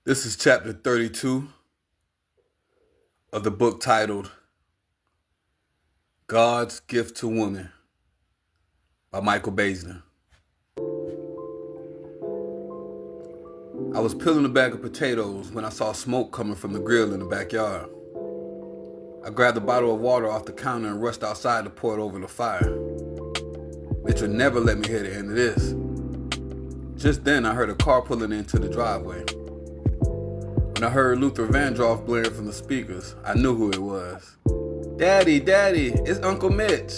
This is chapter 32 of the book titled God's Gift to Woman by Michael Baisden. I was peeling a bag of potatoes when I saw smoke coming from the grill in the backyard. I grabbed a bottle of water off the counter and rushed outside to pour it over the fire. Mitch would never let me hear the end of this. Just then I heard a car pulling into the driveway. When I heard Luther Vandross blaring from the speakers, I knew who it was. Daddy, it's Uncle Mitch.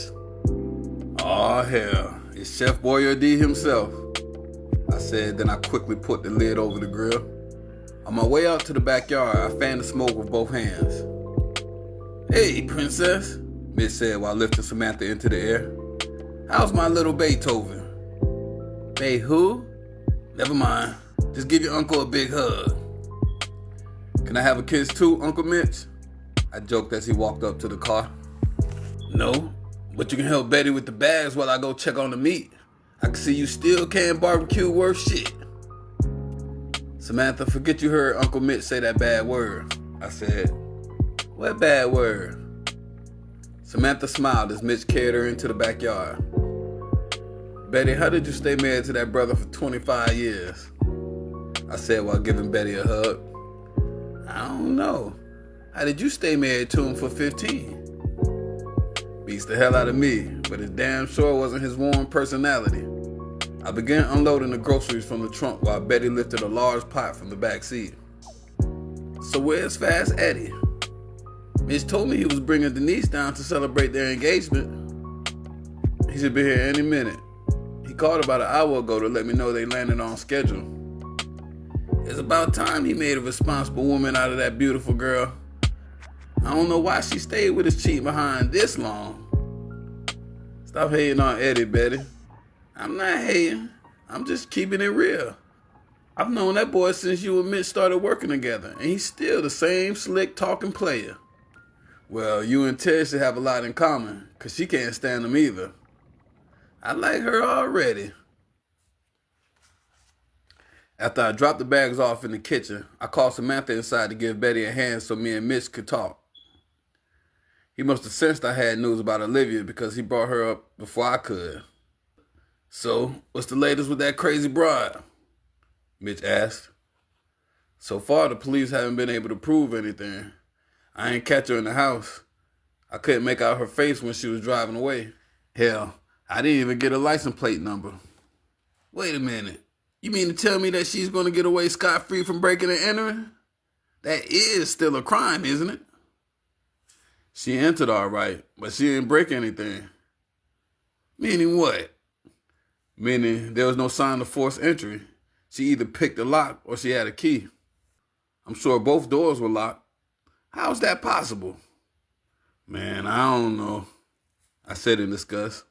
Aw, hell, it's Chef Boyardee himself, I said, then I quickly put the lid over the grill. On my way out to the backyard, I fanned the smoke with both hands. Hey, princess, Mitch said while lifting Samantha into the air. How's my little Beethoven? Bay who? Never mind, just give your uncle a big hug. Can I have a kiss too, Uncle Mitch? I joked as he walked up to the car. No, but you can help Betty with the bags while I go check on the meat. I can see you still can't barbecue worth shit. Samantha, forget you heard Uncle Mitch say that bad word, I said. What bad word? Samantha smiled as Mitch carried her into the backyard. Betty, how did you stay married to that brother for 25 years? I said while giving Betty a hug. I don't know. How did you stay married to him for 15? Beats the hell out of me, but it damn sure wasn't his warm personality. I began unloading the groceries from the trunk while Betty lifted a large pot from the back seat. So where's Fast Eddie? Mitch told me he was bringing Denise down to celebrate their engagement. He should be here any minute. He called about an hour ago to let me know they landed on schedule. It's about time he made a responsible woman out of that beautiful girl. I don't know why she stayed with his cheat behind this long. Stop hating on Eddie, Betty. I'm not hating. I'm just keeping it real. I've known that boy since you and Mitch started working together, and he's still the same slick talking player. Well, you and Ted should have a lot in common, because she can't stand him either. I like her already. After I dropped the bags off in the kitchen, I called Samantha inside to give Betty a hand so me and Mitch could talk. He must have sensed I had news about Olivia because he brought her up before I could. So, what's the latest with that crazy broad? Mitch asked. So far, the police haven't been able to prove anything. I ain't catch her in the house. I couldn't make out her face when she was driving away. Hell, I didn't even get a license plate number. Wait a minute. You mean to tell me that she's going to get away scot-free from breaking and entering? That is still a crime, isn't it? She entered all right, but she didn't break anything. Meaning what? Meaning there was no sign of forced entry. She either picked a lock or she had a key. I'm sure both doors were locked. How's that possible? Man, I don't know, I said in disgust.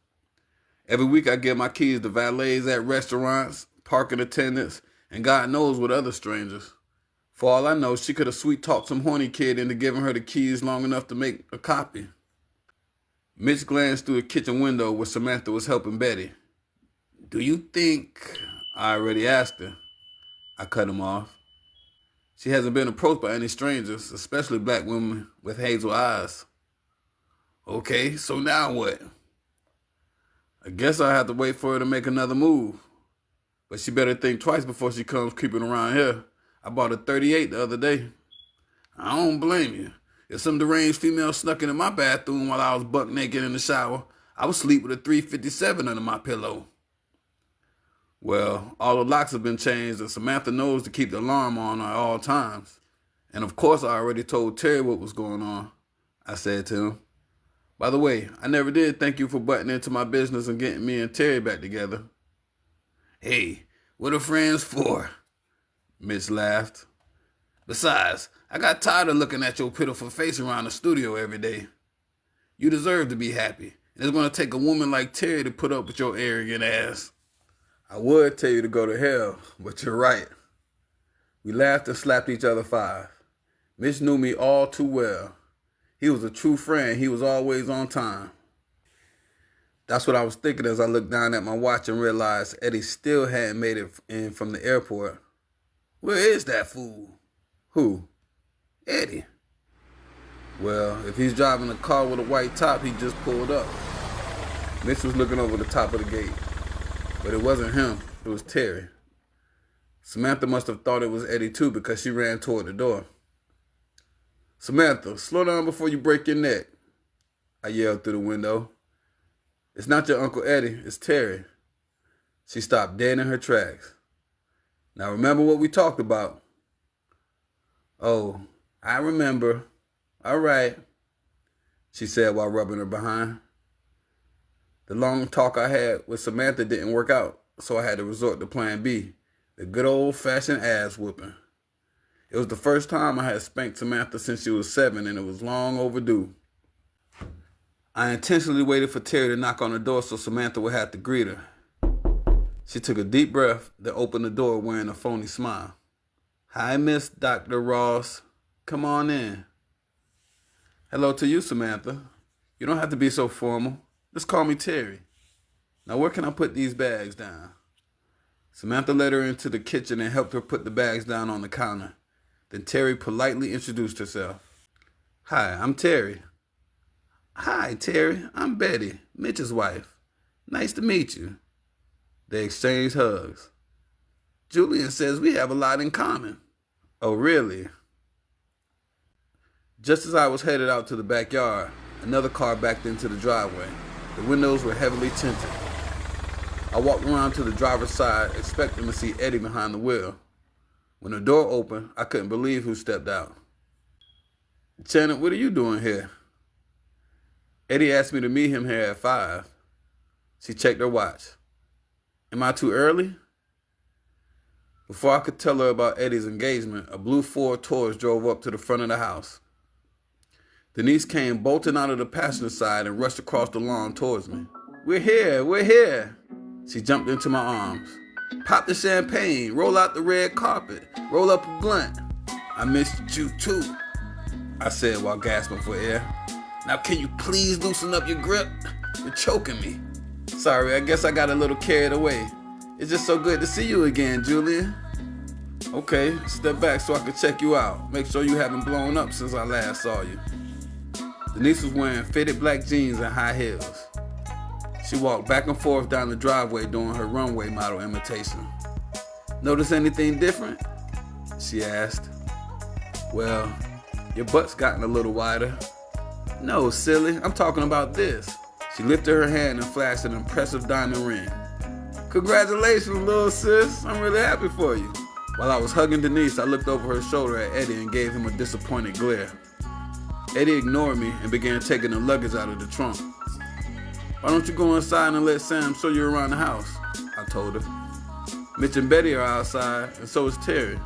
Every week I give my keys to valets at restaurants, parking attendants, and God knows what other strangers. For all I know, she could have sweet-talked some horny kid into giving her the keys long enough to make a copy. Mitch glanced through the kitchen window where Samantha was helping Betty. Do you think... I already asked her. I cut him off. She hasn't been approached by any strangers, especially black women with hazel eyes. Okay, so now what? I guess I'll have to wait for her to make another move. But she better think twice before she comes creeping around here. I bought a 38 the other day. I don't blame you. If some deranged female snuck into my bathroom while I was buck naked in the shower, I would sleep with a 357 under my pillow. Well, all the locks have been changed and Samantha knows to keep the alarm on at all times. And of course I already told Terry what was going on, I said to him. By the way, I never did thank you for butting into my business and getting me and Terry back together. Hey, what are friends for? Mitch laughed. Besides, I got tired of looking at your pitiful face around the studio every day. You deserve to be happy, and it's going to take a woman like Terry to put up with your arrogant ass. I would tell you to go to hell, but you're right. We laughed and slapped each other 5. Mitch knew me all too well. He was a true friend. He was always on time. That's what I was thinking as I looked down at my watch and realized Eddie still hadn't made it in from the airport. Where is that fool? Who? Eddie. Well, if he's driving a car with a white top, he just pulled up. Mitch was looking over the top of the gate. But it wasn't him, it was Terry. Samantha must have thought it was Eddie too because she ran toward the door. Samantha, slow down before you break your neck, I yelled through the window. It's not your Uncle Eddie, it's Terry. She stopped dead in her tracks. Now remember what we talked about? Oh, I remember. All right, she said while rubbing her behind. The long talk I had with Samantha didn't work out, so I had to resort to plan B, the good old-fashioned ass whooping. It was the first time I had spanked Samantha since she was 7, and it was long overdue. I intentionally waited for Terry to knock on the door so Samantha would have to greet her. She took a deep breath, then opened the door wearing a phony smile. Hi, Miss Dr. Ross. Come on in. Hello to you, Samantha. You don't have to be so formal. Just call me Terry. Now where can I put these bags down? Samantha led her into the kitchen and helped her put the bags down on the counter. Then Terry politely introduced herself. Hi, I'm Terry. Hi, Terry. I'm Betty, Mitch's wife. Nice to meet you. They exchanged hugs. Julian says we have a lot in common. Oh, really? Just as I was headed out to the backyard, another car backed into the driveway. The windows were heavily tinted. I walked around to the driver's side, expecting to see Eddie behind the wheel. When the door opened, I couldn't believe who stepped out. Janet, what are you doing here? Eddie asked me to meet him here at 5. She checked her watch. Am I too early? Before I could tell her about Eddie's engagement, a blue Ford Taurus drove up to the front of the house. Denise came bolting out of the passenger side and rushed across the lawn towards me. We're here. She jumped into my arms. Pop the champagne, roll out the red carpet, roll up a blunt. I missed you too, I said while gasping for air. Now can you please loosen up your grip? You're choking me. Sorry, I guess I got a little carried away. It's just so good to see you again, Julian. Okay, step back so I can check you out. Make sure you haven't blown up since I last saw you. Denise was wearing fitted black jeans and high heels. She walked back and forth down the driveway doing her runway model imitation. Notice anything different? She asked. Well, your butt's gotten a little wider. No, silly, I'm talking about this. She lifted her hand and flashed an impressive diamond ring. Congratulations, little sis. I'm really happy for you. While I was hugging Denise, I looked over her shoulder at Eddie and gave him a disappointed glare. Eddie ignored me and began taking the luggage out of the trunk. Why don't you go inside and let Sam show you around the house? I told her. Mitch and Betty are outside, and so is Terry.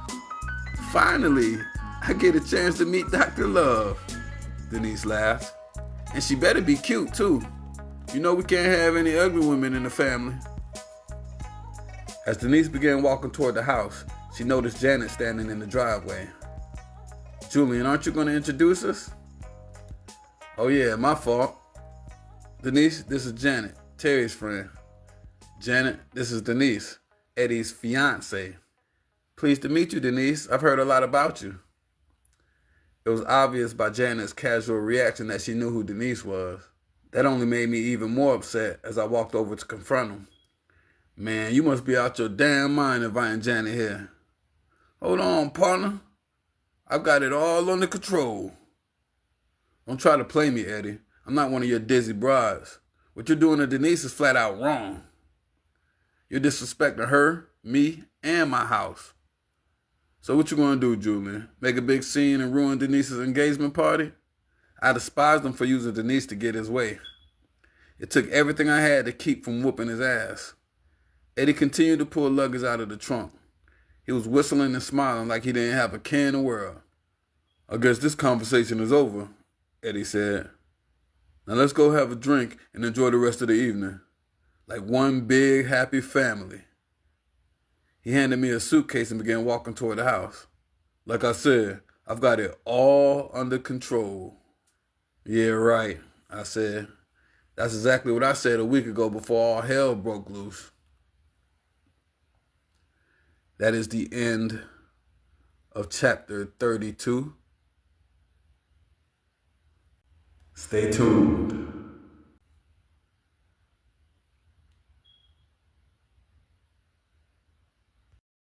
Finally, I get a chance to meet Dr. Love, Denise laughed. And she better be cute, too. You know we can't have any ugly women in the family. As Denise began walking toward the house, she noticed Janet standing in the driveway. Julian, aren't you going to introduce us? Oh yeah, my fault. Denise, this is Janet, Terry's friend. Janet, this is Denise, Eddie's fiance. Pleased to meet you, Denise. I've heard a lot about you. It was obvious by Janet's casual reaction that she knew who Denise was. That only made me even more upset as I walked over to confront him. Man, you must be out your damn mind inviting Janet here. Hold on, partner. I've got it all under control. Don't try to play me, Eddie. I'm not one of your dizzy brides. What you're doing to Denise is flat out wrong. You're disrespecting her, me, and my house. So what you gonna do, Julian? Make a big scene and ruin Denise's engagement party? I despised him for using Denise to get his way. It took everything I had to keep from whooping his ass. Eddie continued to pull luggage out of the trunk. He was whistling and smiling like he didn't have a care in the world. I guess this conversation is over, Eddie said. Now let's go have a drink and enjoy the rest of the evening. Like one big happy family. He handed me a suitcase and began walking toward the house. Like I said, I've got it all under control. Yeah, right, I said. That's exactly what I said a week ago before all hell broke loose. That is the end of chapter 32. Stay tuned.